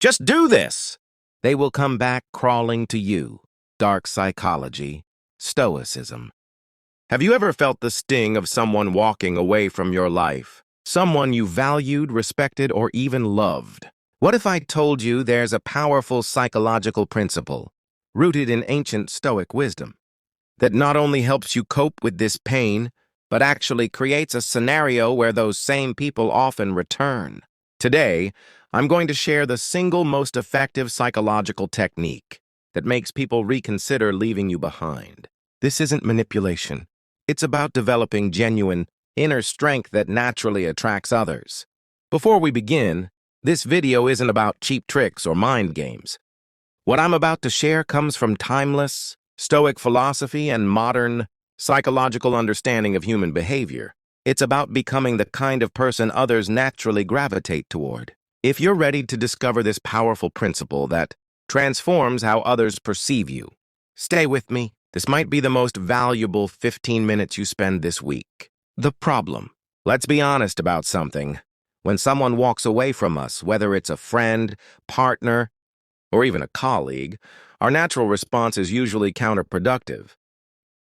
Just do this. They will come back crawling to you. Dark psychology, Stoicism. Have you ever felt the sting of someone walking away from your life? Someone you valued, respected, or even loved? What if I told you there's a powerful psychological principle, rooted in ancient Stoic wisdom, that not only helps you cope with this pain, but actually creates a scenario where those same people often return? Today, I'm going to share the single most effective psychological technique that makes people reconsider leaving you behind. This isn't manipulation. It's about developing genuine inner strength that naturally attracts others. Before we begin, this video isn't about cheap tricks or mind games. What I'm about to share comes from timeless Stoic philosophy and modern psychological understanding of human behavior. It's about becoming the kind of person others naturally gravitate toward. If you're ready to discover this powerful principle that transforms how others perceive you, stay with me. This might be the most valuable 15 minutes you spend this week. The problem. Let's be honest about something. When someone walks away from us, whether it's a friend, partner, or even a colleague, our natural response is usually counterproductive.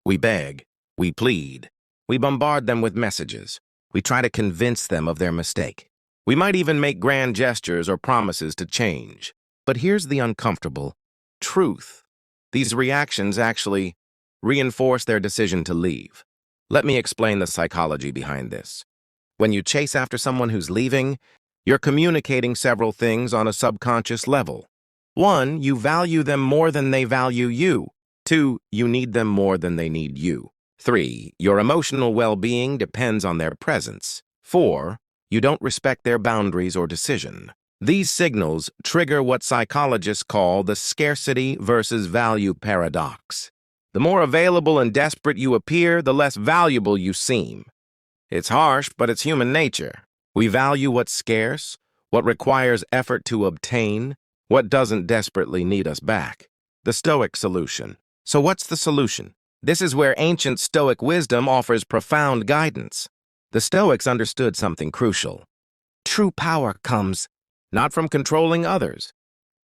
We beg, we plead, we bombard them with messages. We try to convince them of their mistake. We might even make grand gestures or promises to change. But here's the uncomfortable truth. These reactions actually reinforce their decision to leave. Let me explain the psychology behind this. When you chase after someone who's leaving, you're communicating several things on a subconscious level. 1, you value them more than they value you. 2, you need them more than they need you. 3, your emotional well-being depends on their presence. 4, you don't respect their boundaries or decision. These signals trigger what psychologists call the scarcity versus value paradox. The more available and desperate you appear, the less valuable you seem. It's harsh, but it's human nature. We value what's scarce, what requires effort to obtain, what doesn't desperately need us back. The Stoic solution. So what's the solution? This is where ancient Stoic wisdom offers profound guidance. The Stoics understood something crucial. True power comes not from controlling others,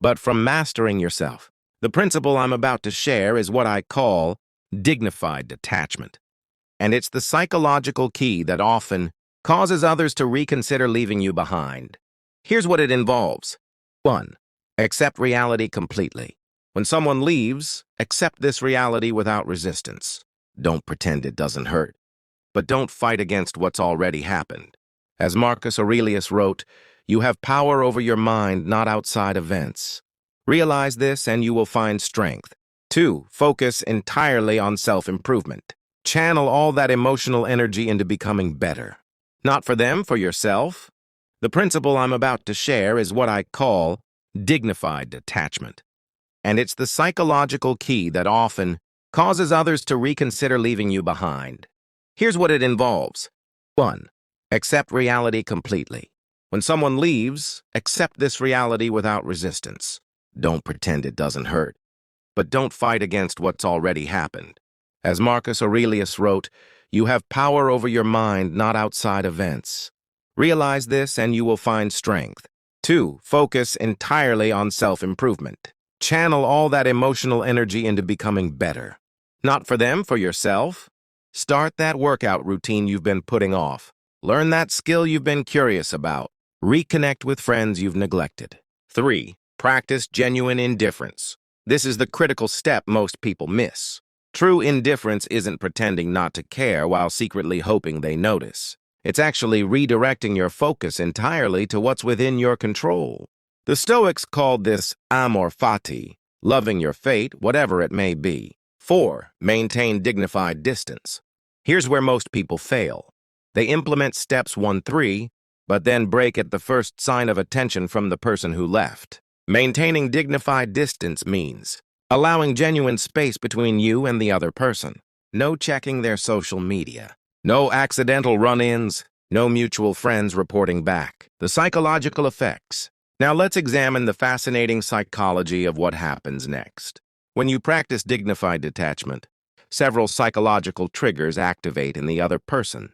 but from mastering yourself. The principle I'm about to share is what I call dignified detachment. And it's the psychological key that often causes others to reconsider leaving you behind. Here's what it involves. 1, accept reality completely. When someone leaves, accept this reality without resistance. Don't pretend it doesn't hurt. But don't fight against what's already happened. As Marcus Aurelius wrote, you have power over your mind, not outside events. Realize this and you will find strength. 2, focus entirely on self-improvement. Channel all that emotional energy into becoming better. Not for them, for yourself. The principle I'm about to share is what I call dignified detachment. And it's the psychological key that often causes others to reconsider leaving you behind. Here's what it involves. 1, accept reality completely. When someone leaves, accept this reality without resistance. Don't pretend it doesn't hurt. But don't fight against what's already happened. As Marcus Aurelius wrote, you have power over your mind, not outside events. Realize this and you will find strength. 2, focus entirely on self-improvement. Channel all that emotional energy into becoming better. Not for them, for yourself. Start that workout routine you've been putting off. Learn that skill you've been curious about. Reconnect with friends you've neglected. 3, practice genuine indifference. This is the critical step most people miss. True indifference isn't pretending not to care while secretly hoping they notice. It's actually redirecting your focus entirely to what's within your control. The Stoics called this amor fati, loving your fate, whatever it may be. 4, maintain dignified distance. Here's where most people fail. They implement steps 1-3, but then break at the first sign of attention from the person who left. Maintaining dignified distance means allowing genuine space between you and the other person. No checking their social media. No accidental run-ins. No mutual friends reporting back. The psychological effects. Now let's examine the fascinating psychology of what happens next. When you practice dignified detachment, several psychological triggers activate in the other person.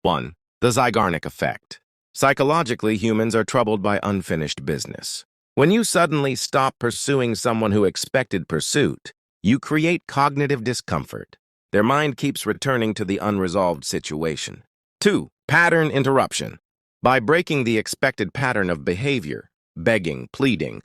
1, the Zeigarnik effect. Psychologically, humans are troubled by unfinished business. When you suddenly stop pursuing someone who expected pursuit, you create cognitive discomfort. Their mind keeps returning to the unresolved situation. 2. Pattern interruption. By breaking the expected pattern of behavior, begging, pleading,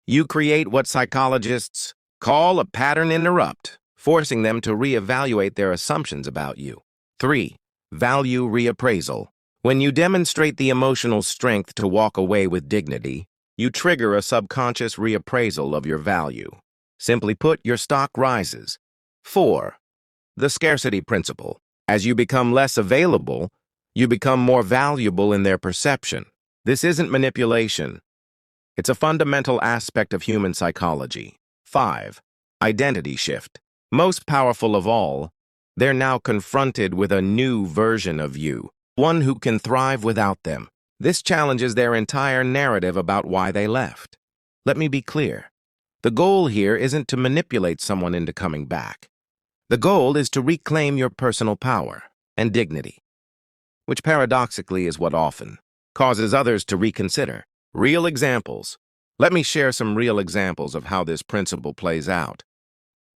you create what psychologists call a pattern interrupt, forcing them to reevaluate their assumptions about you. 3. Value reappraisal. When you demonstrate the emotional strength to walk away with dignity, you trigger a subconscious reappraisal of your value. Simply put, your stock rises. 4. The scarcity principle. As you become less available, you become more valuable in their perception. This isn't manipulation. It's a fundamental aspect of human psychology. 5. Identity shift. Most powerful of all, they're now confronted with a new version of you, one who can thrive without them. This challenges their entire narrative about why they left. Let me be clear. The goal here isn't to manipulate someone into coming back. The goal is to reclaim your personal power and dignity, which paradoxically is what often causes others to reconsider. Real examples. Let me share some real examples of how this principle plays out.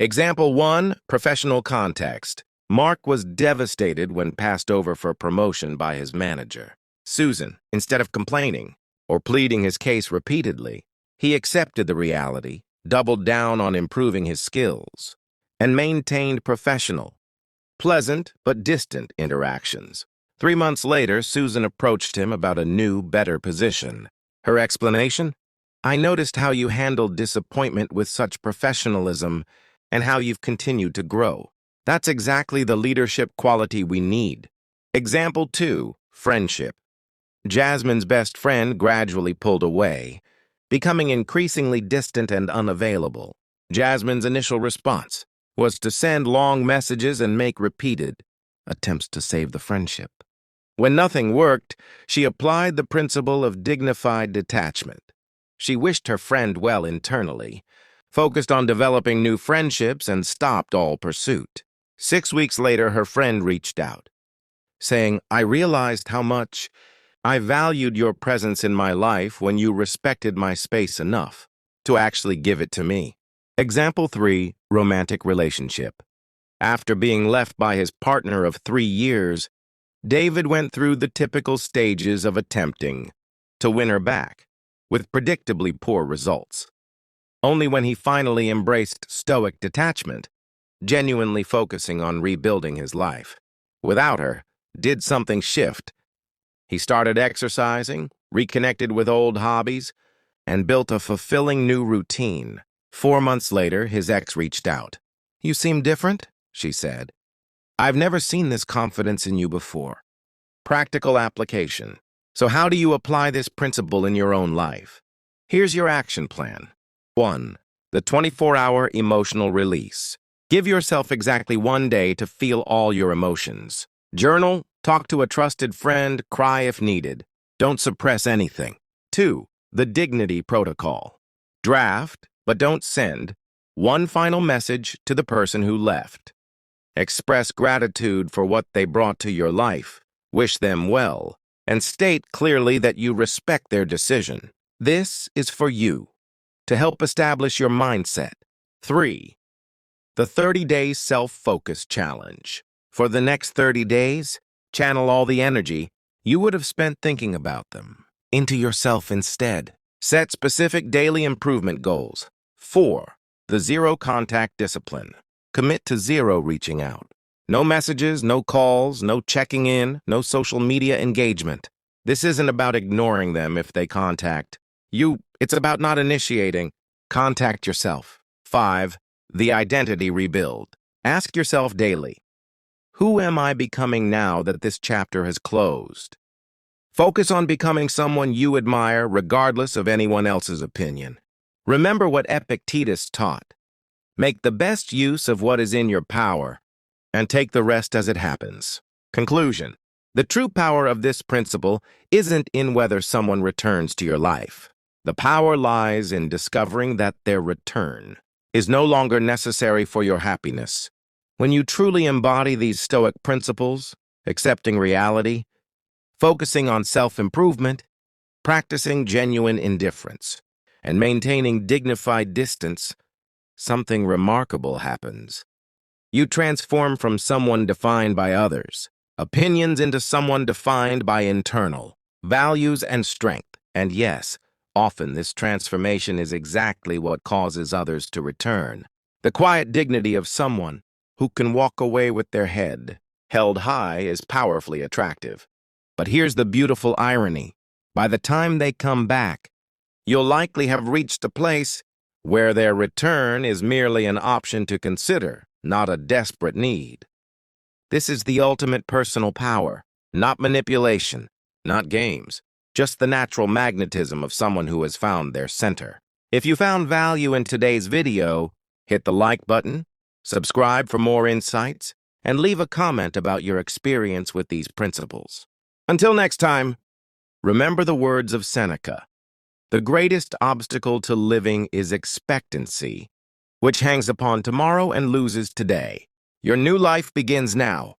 Example 1, professional context. Mark was devastated when passed over for promotion by his manager. Susan, instead of complaining or pleading his case repeatedly, he accepted the reality, doubled down on improving his skills, and maintained professional, pleasant but distant interactions. 3 months later, Susan approached him about a new, better position. Her explanation? I noticed how you handled disappointment with such professionalism and how you've continued to grow. That's exactly the leadership quality we need. Example 2, friendship. Jasmine's best friend gradually pulled away, becoming increasingly distant and unavailable. Jasmine's initial response was to send long messages and make repeated attempts to save the friendship. When nothing worked, she applied the principle of dignified detachment. She wished her friend well internally, focused on developing new friendships, and stopped all pursuit. 6 weeks later, her friend reached out, saying, I realized how much I valued your presence in my life when you respected my space enough to actually give it to me. Example 3, romantic relationship. After being left by his partner of 3 years, David went through the typical stages of attempting to win her back, with predictably poor results. Only when he finally embraced Stoic detachment, genuinely focusing on rebuilding his life, without her, did something shift. He started exercising, reconnected with old hobbies, and built a fulfilling new routine. 4 months later, his ex reached out. You seem different, she said. I've never seen this confidence in you before. Practical application. So how do you apply this principle in your own life? Here's your action plan. 1. The 24-hour emotional release. Give yourself exactly 1 day to feel all your emotions. Journal, talk to a trusted friend, cry if needed. Don't suppress anything. 2. The dignity protocol. Draft, but don't send, one final message to the person who left. Express gratitude for what they brought to your life, wish them well, and state clearly that you respect their decision. This is for you, to help establish your mindset. 3. The 30-day self-focus challenge. For the next 30 days, channel all the energy you would have spent thinking about them into yourself instead. Set specific daily improvement goals. 4. The zero-contact discipline. Commit to zero reaching out. No messages, no calls, no checking in, no social media engagement. This isn't about ignoring them if they contact you. It's about not initiating. Contact yourself. 5. The identity rebuild. Ask yourself daily, who am I becoming now that this chapter has closed? Focus on becoming someone you admire regardless of anyone else's opinion. Remember what Epictetus taught. Make the best use of what is in your power, and take the rest as it happens. Conclusion. The true power of this principle isn't in whether someone returns to your life. The power lies in discovering that their return is no longer necessary for your happiness. When you truly embody these Stoic principles, accepting reality, focusing on self-improvement, practicing genuine indifference, and maintaining dignified distance, something remarkable happens. You transform from someone defined by others, opinions into someone defined by internal values and strength. And yes, often this transformation is exactly what causes others to return. The quiet dignity of someone who can walk away with their head held high is powerfully attractive. But here's the beautiful irony. By the time they come back, you'll likely have reached a place where their return is merely an option to consider, not a desperate need. This is the ultimate personal power, not manipulation, not games, just the natural magnetism of someone who has found their center. If you found value in today's video, hit the like button, subscribe for more insights, and leave a comment about your experience with these principles. Until next time, remember the words of Seneca. The greatest obstacle to living is expectancy, which hangs upon tomorrow and loses today. Your new life begins now.